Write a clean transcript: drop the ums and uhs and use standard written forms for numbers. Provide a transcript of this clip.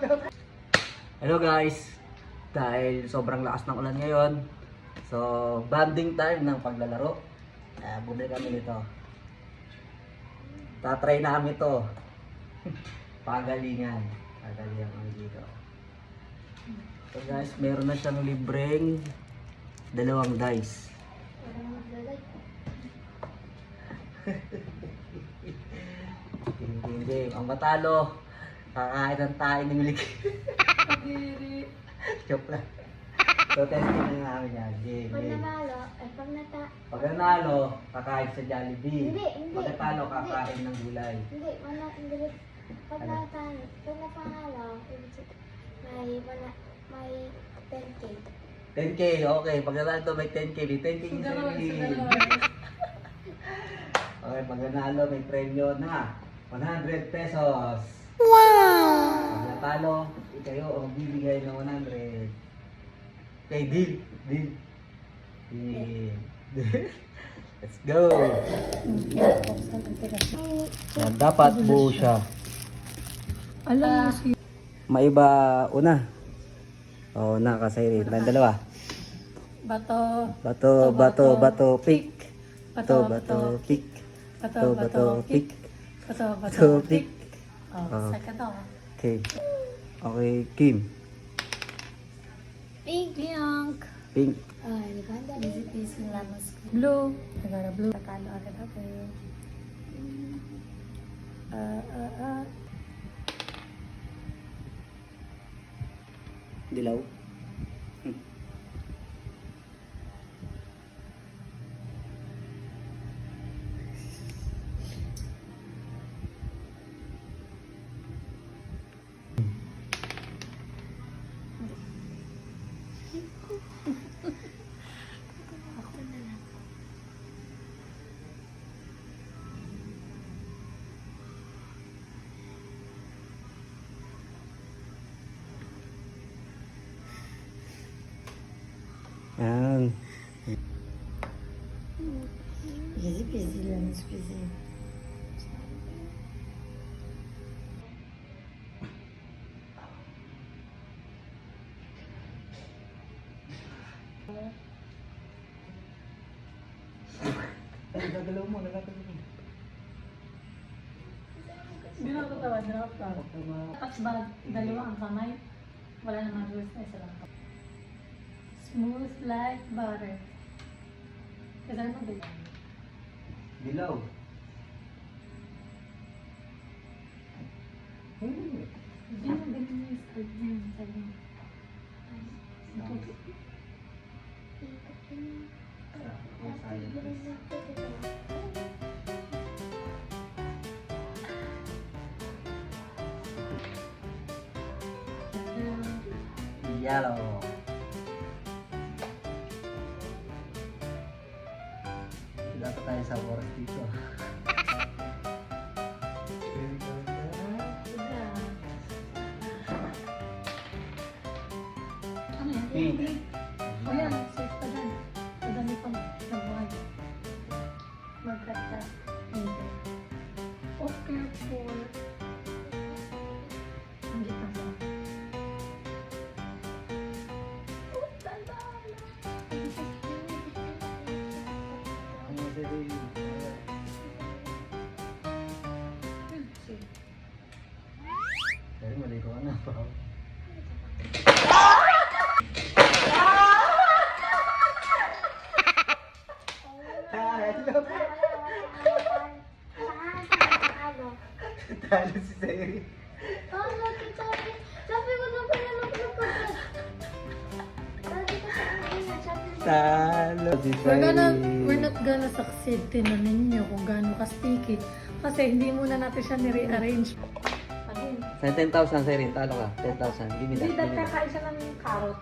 Hello guys, dahil sobrang lakas ng ulan ngayon, so bonding time ng paglalaro. Bumili kami nito. Tatry namin ito. Pagalingan kami dito. So guys, meron na siyang libreng 2 dice. Hindi. Ang matalo, kakain ng tayo ni Milik. Joke lang. So testing na namin yan. Pag nanalo, kakain sa Jollibee. Hindi. Pag natalo, kakain ng gulay. Hindi. Pag napanalo, may 10K. 10K, okay. Pag nanalo, may 10K. May 10K yung sarili. Okay, pag nanalo, may premyo na 100 pesos. Wow! Pag natalo, ikayo ang bibigay ng 100. Okay, deal. Let's go! Yan, dapat buo siya. Alam mo si... Maiba una. Oo, na kasi rin. Tayong dalawa. Bato, pick. Bato, pick. Pick. Pick. Oh, second ako. Okay. Okay, Kim. Pink, Liang. Pink. Ay, ganda. Easy peasy lemon squeeze. Blue. I got a blue. Tatalo agad ako. Dilaw. Yan. Easy peasy lemon squeeze. Nagagalaw mo. Hindi na ako tawa. Touch bag. Dalawa ang kamay. Wala namang rules na isa lang. Smooth like butter. Kasi ano ba yan? Dilaw. Hindi mo ganun yung skirt niya. Sabi mo. Yellow. Dapat tayo sa oras dito. Ano yan? Pink. O yan, safe pa dyan. Madami pang nabuhay. Magkata. Okay for... Hindi pa ba? Oh, tanda! Pero mali ko na pa. Talo si Sayri. Sabi ko na pala Talo si We're not gonna succeed. Tinanin niyo kung gaano ka-sticky. Kasi hindi muna natin siya ni-rearrange. Again. Sa 10,000 Sayri, talo ka. 10,000. Give me that. Hindi, kakain siya ng carrot.